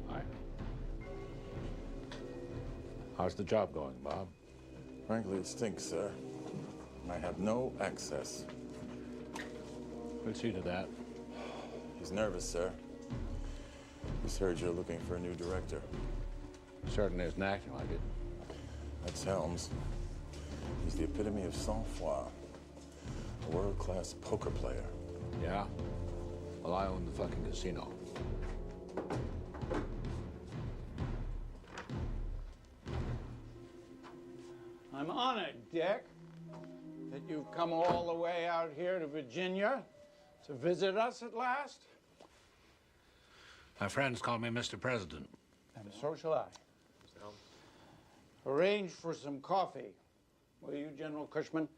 Hi. How's the job going, Bob? Frankly, it stinks, sir. I have no access. We'll see to that. He's nervous, sir. He's heard you're looking for a new director. Certainly isn't acting like it. That's Helms. He's the epitome of sang-froid. A world-class poker player. Yeah? Well, I own the fucking casino. I'm honored, Dick, that you've come all the way out here to Virginia to visit us at last. My friends call me Mr. President. And so shall I. Arrange for some coffee. Will you, General Cushman?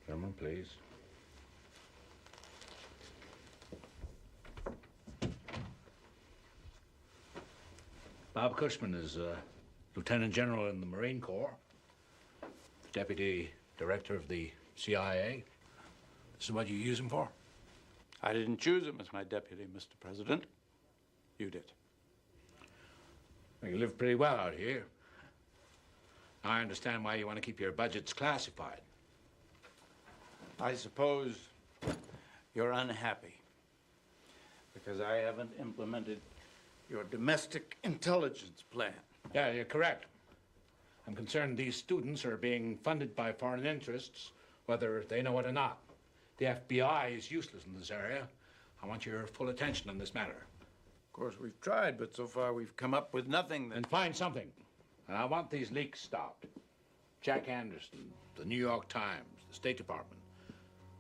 Gentlemen, please. Bob Cushman is Lieutenant General in the Marine Corps, Deputy Director of the CIA. This is what you use him for? I didn't choose him as my deputy, Mr. President. You did. Well, you live pretty well out here. I understand why you want to keep your budgets classified. I suppose you're unhappy because I haven't implemented your domestic intelligence plan. Yeah, you're correct. I'm concerned these students are being funded by foreign interests, whether they know it or not. The FBI is useless in this area. I want your full attention on this matter. Of course, we've tried, but so far we've come up with nothing that... Then find something. And I want these leaks stopped. Jack Anderson, the New York Times, the State Department.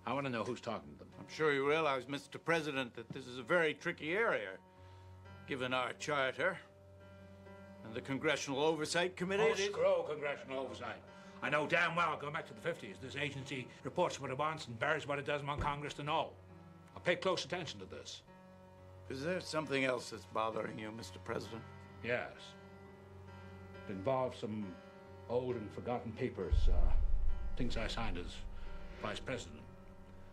I want to know who's talking to them. I'm sure you realize, Mr. President, that this is a very tricky area, given our charter and the Congressional Oversight Committee. Oh, screw congressional oversight. I know damn well, going back to the 50s, this agency reports what it wants and buries what it doesn't want Congress to know. I'll pay close attention to this. Is there something else that's bothering you, Mr. President? Yes. It involves some old and forgotten papers, things I signed as Vice President.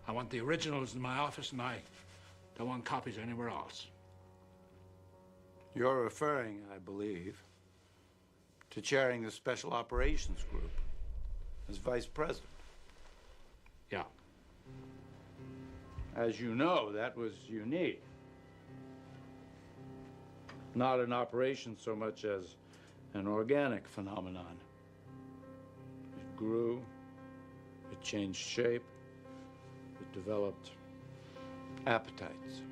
I want the originals in my office, and I don't want copies anywhere else. You're referring, I believe, to chairing the Special Operations Group as Vice President. Yeah. As you know, that was unique. Not an operation so much as an organic phenomenon. It grew, it changed shape, it developed appetites.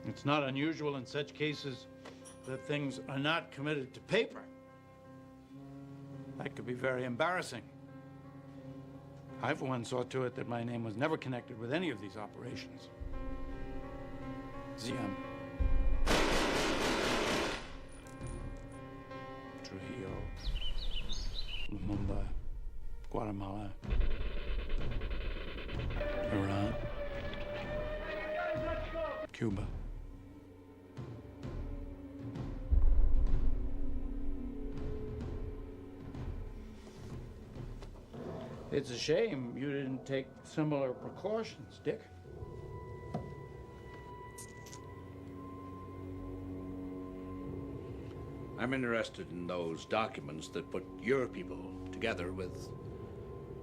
It's not unusual in such cases that things are not committed to paper. That could be very embarrassing. I, for one, saw to it that my name was never connected with any of these operations. Zion. Trujillo, Lumumba, Guatemala, Iran, Cuba. It's a shame you didn't take similar precautions, Dick. I'm interested in those documents that put your people together with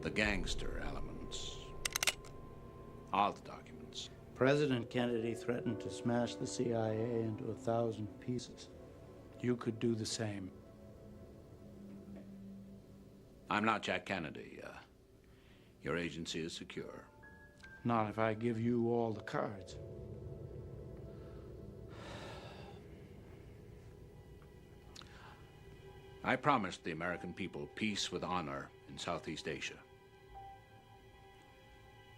the gangster elements. All the documents. President Kennedy threatened to smash the CIA into 1,000 pieces. You could do the same. I'm not Jack Kennedy. Your agency is secure. Not if I give you all the cards. I promised the American people peace with honor in Southeast Asia.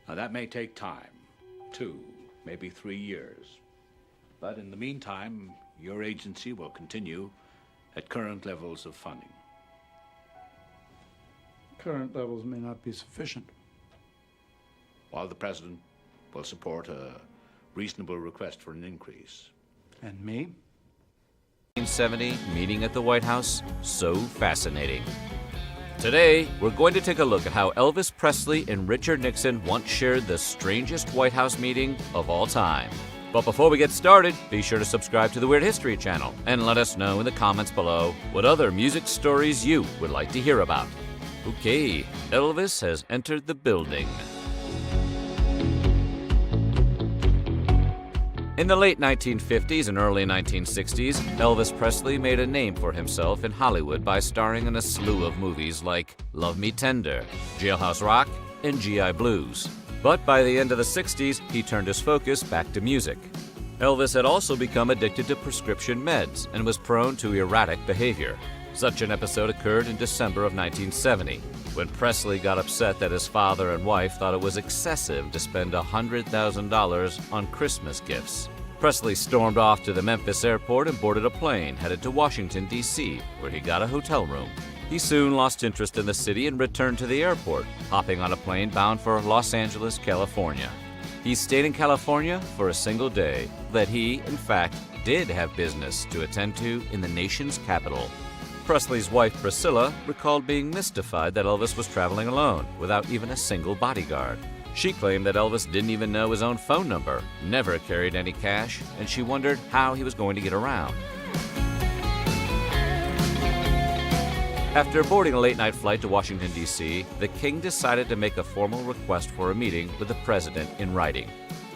Now, that may take time, 2, maybe 3 years. But in the meantime, your agency will continue at current levels of funding. Current levels may not be sufficient. While the president will support a reasonable request for an increase. And me? 1970 meeting at the White House so fascinating. Today, we're going to take a look at how Elvis Presley and Richard Nixon once shared the strangest White House meeting of all time. But before we get started, be sure to subscribe to the Weird History channel and let us know in the comments below what other music stories you would like to hear about. Okay, Elvis has entered the building. In the late 1950s and early 1960s, Elvis Presley made a name for himself in Hollywood by starring in a slew of movies like Love Me Tender, Jailhouse Rock, and GI Blues. But by the end of the 60s, he turned his focus back to music. Elvis had also become addicted to prescription meds and was prone to erratic behavior. Such an episode occurred in December of 1970, when Presley got upset that his father and wife thought it was excessive to spend $100,000 on Christmas gifts. Presley stormed off to the Memphis airport and boarded a plane headed to Washington, D.C., where he got a hotel room. He soon lost interest in the city and returned to the airport, hopping on a plane bound for Los Angeles, California. He stayed in California for a single day, that he, in fact, did have business to attend to in the nation's capital. Presley's wife, Priscilla, recalled being mystified that Elvis was traveling alone, without even a single bodyguard. She claimed that Elvis didn't even know his own phone number, never carried any cash, and she wondered how he was going to get around. After boarding a late-night flight to Washington, D.C., the king decided to make a formal request for a meeting with the president in writing.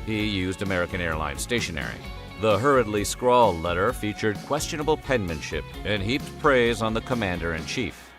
He used American Airlines stationery. The hurriedly scrawled letter featured questionable penmanship and heaped praise on the commander-in-chief.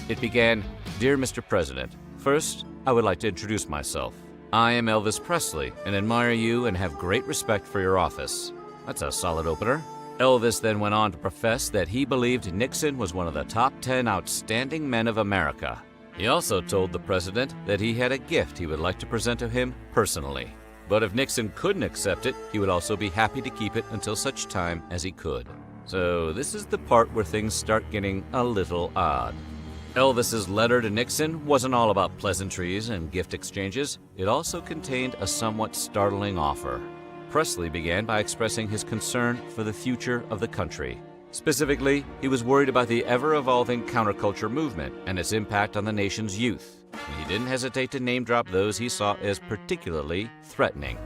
It began, "Dear Mr. President, first, I would like to introduce myself. I am Elvis Presley and admire you and have great respect for your office." That's a solid opener. Elvis then went on to profess that he believed Nixon was one of the top 10 outstanding men of America. He also told the president that he had a gift he would like to present to him personally. But if Nixon couldn't accept it, he would also be happy to keep it until such time as he could. So this is the part where things start getting a little odd. Elvis's letter to Nixon wasn't all about pleasantries and gift exchanges. It also contained a somewhat startling offer. Presley began by expressing his concern for the future of the country. Specifically, he was worried about the ever-evolving counterculture movement and its impact on the nation's youth. And he didn't hesitate to name-drop those he saw as particularly threatening.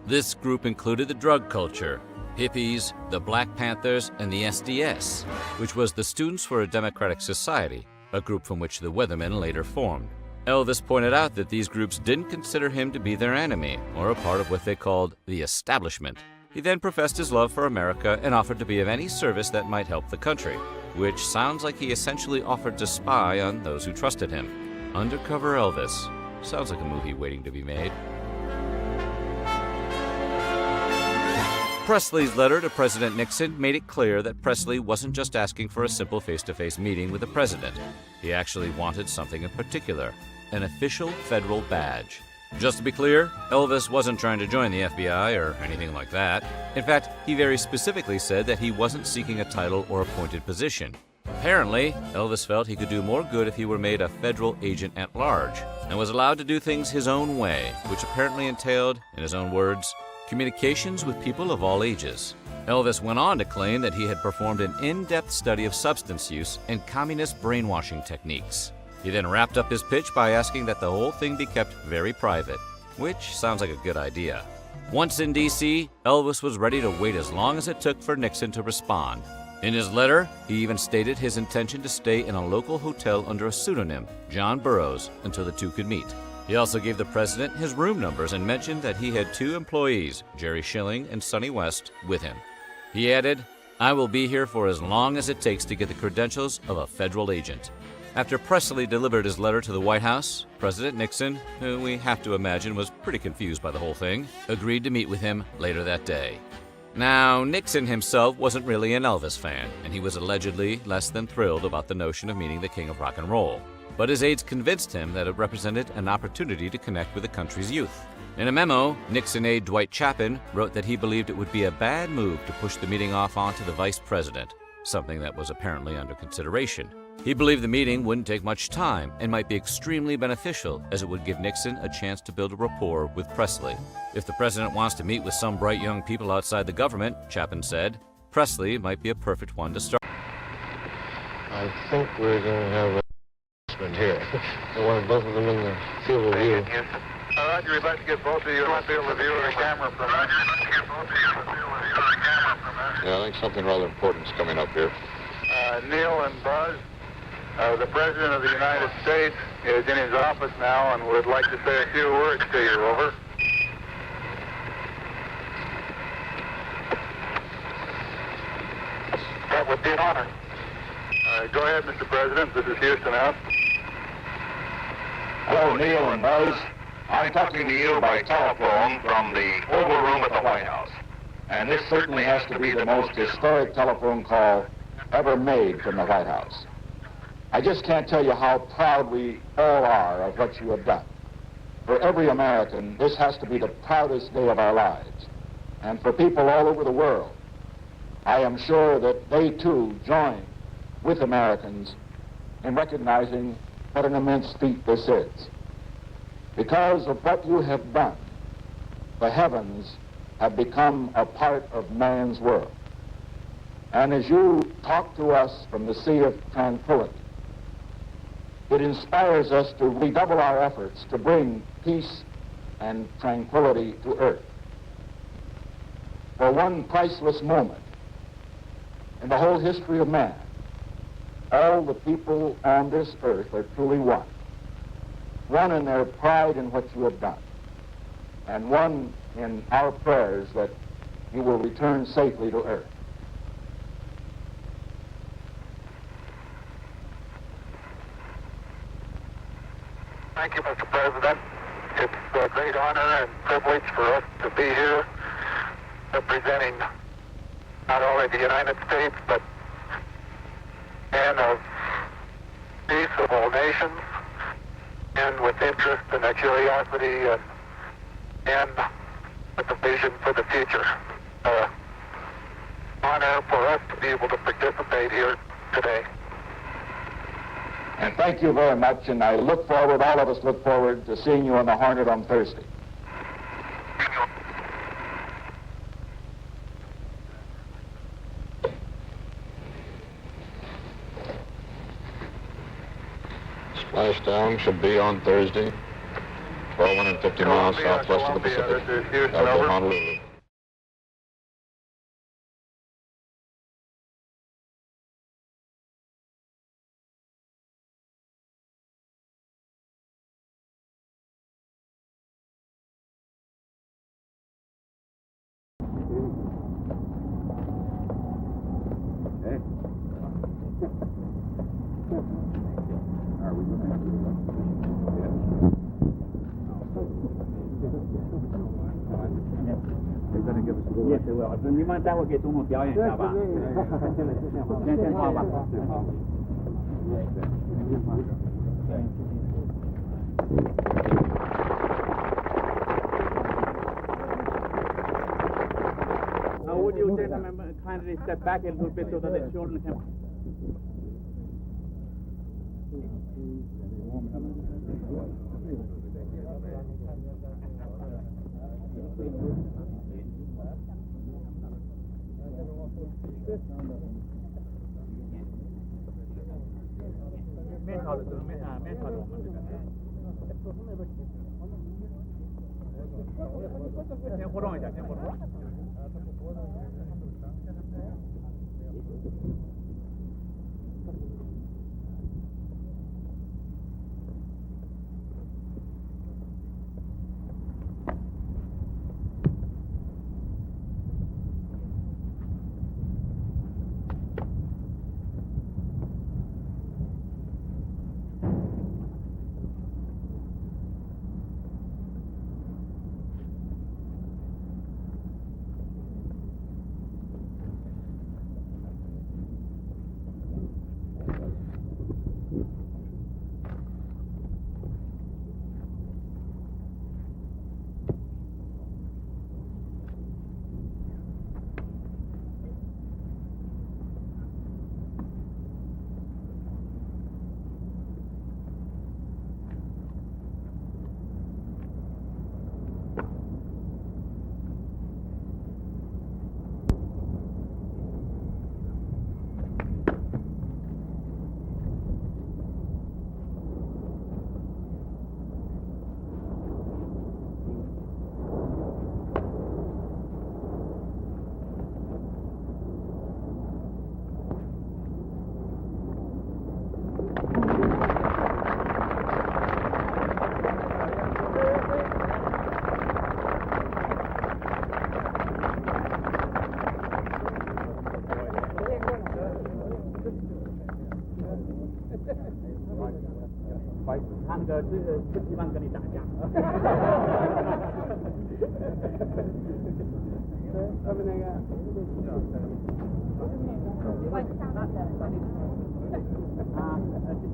This group included the drug culture, hippies, the Black Panthers, and the SDS, which was the Students for a Democratic Society, a group from which the Weathermen later formed. Elvis pointed out that these groups didn't consider him to be their enemy, or a part of what they called the establishment. He then professed his love for America and offered to be of any service that might help the country, which sounds like he essentially offered to spy on those who trusted him. Undercover Elvis. Sounds like a movie waiting to be made. Presley's letter to President Nixon made it clear that Presley wasn't just asking for a simple face-to-face meeting with the president. He actually wanted something in particular, an official federal badge. Just to be clear, Elvis wasn't trying to join the FBI or anything like that. In fact, he very specifically said that he wasn't seeking a title or appointed position. Apparently, Elvis felt he could do more good if he were made a federal agent at large and was allowed to do things his own way, which apparently entailed, in his own words, communications with people of all ages. Elvis went on to claim that he had performed an in-depth study of substance use and communist brainwashing techniques. He then wrapped up his pitch by asking that the whole thing be kept very private, which sounds like a good idea. Once in D.C., Elvis was ready to wait as long as it took for Nixon to respond. In his letter, he even stated his intention to stay in a local hotel under a pseudonym, John Burroughs, until the two could meet. He also gave the president his room numbers and mentioned that he had two employees, Jerry Schilling and Sonny West, with him. He added, "I will be here for as long as it takes to get the credentials of a federal agent." After Presley delivered his letter to the White House, President Nixon, who we have to imagine was pretty confused by the whole thing, agreed to meet with him later that day. Now, Nixon himself wasn't really an Elvis fan, and he was allegedly less than thrilled about the notion of meeting the king of rock and roll. But his aides convinced him that it represented an opportunity to connect with the country's youth. In a memo, Nixon aide Dwight Chapin wrote that he believed it would be a bad move to push the meeting off onto the vice president, something that was apparently under consideration. He believed the meeting wouldn't take much time and might be extremely beneficial, as it would give Nixon a chance to build a rapport with Presley. If the president wants to meet with some bright young people outside the government, Chapin said, Presley might be a perfect one to start. I think we're going to have an announcement here. I want both of them in the field of view. Roger, we'd like to get both of you in the field of view of the camera for a minute. Yeah, I think something rather important is coming up here. Neil and Buzz, the President of the United States is in his office now and would like to say a few words to you. Over. That would be an honor. Go ahead, Mr. President. This is Houston out. Hello, Neil and Buzz. I'm talking to you by telephone from the Oval Room at the White House. And this certainly has to be the most historic telephone call ever made from the White House. I just can't tell you how proud we all are of what you have done. For every American, this has to be the proudest day of our lives. And for people all over the world, I am sure that they too join with Americans in recognizing what an immense feat this is. Because of what you have done, the heavens have become a part of man's world. And as you talk to us from the sea of tranquility, it inspires us to redouble our efforts to bring peace and tranquility to earth. For one priceless moment in the whole history of man, all the people on this earth are truly one. One in their pride in what you have done, and one in our prayers that you will return safely to earth. Thank you, Mr. President. It's a great honor and privilege for us to be here representing not only the United States, but men of peace of all nations, and with interest and a curiosity and with a vision for the future. Honor for us to be able to participate here today. And thank you very much, and I look forward, all of us look forward to seeing you on the Hornet on Thursday. Splashdown should be on Thursday, 1,250 miles southwest of the Pacific, This is Houston, out of over. Honolulu. Yes, it will. 你们待会儿给总统表演一下吧。先画吧。Would you gentlemen kindly step back a little bit so that the children can... 他那个不希望跟你打架。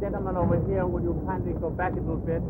Gentlemen over here, would you kindly go back a little bit?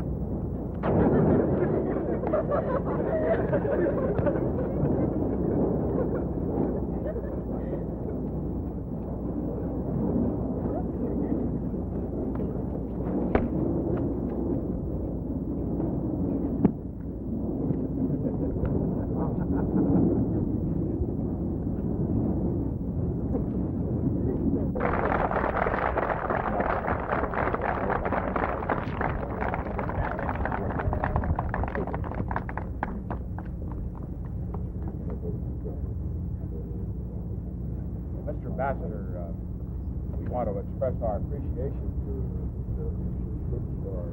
Mr. Ambassador, we want to express our appreciation to the troops for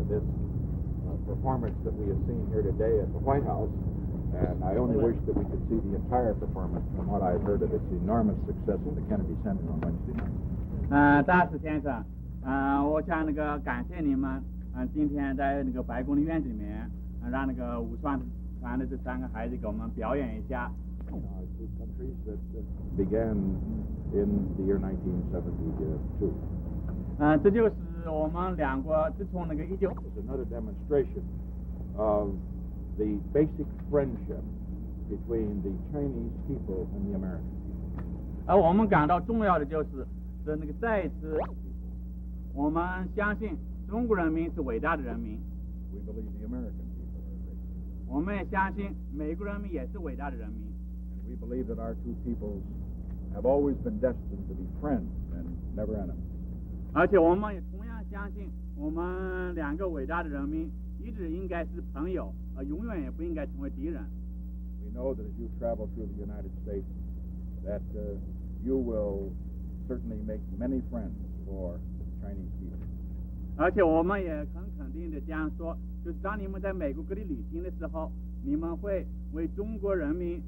this performance that we have seen here today at the White House. And I only wish that we could see the entire performance from what I've heard of its enormous success at the Kennedy Center on Wednesday night. 大使先生，我想感谢你们，今天在白宫的院子里面，让武装团的这3个孩子给我们表演一下。Two countries that began in the year 1972. 这就是我们2国自从19 It's another demonstration of the basic friendship between the Chinese people and the American people. 而我们感到重要的就是再一次，我们相信中国人民是伟大的人民。We believe the American people are great. 我们也相信美国人民也是伟大的人民。We believe that our two peoples have always been destined to be friends and never enemies. 而且我们也同样相信，我们2个伟大的人民一直应该是朋友，永远也不应该成为敌人。We know that as you travel through the United States, that you will certainly make many friends for the Chinese people. 而且我们也很肯定的这样说，就是当你们在美国各地旅行的时候，你们会为中国人民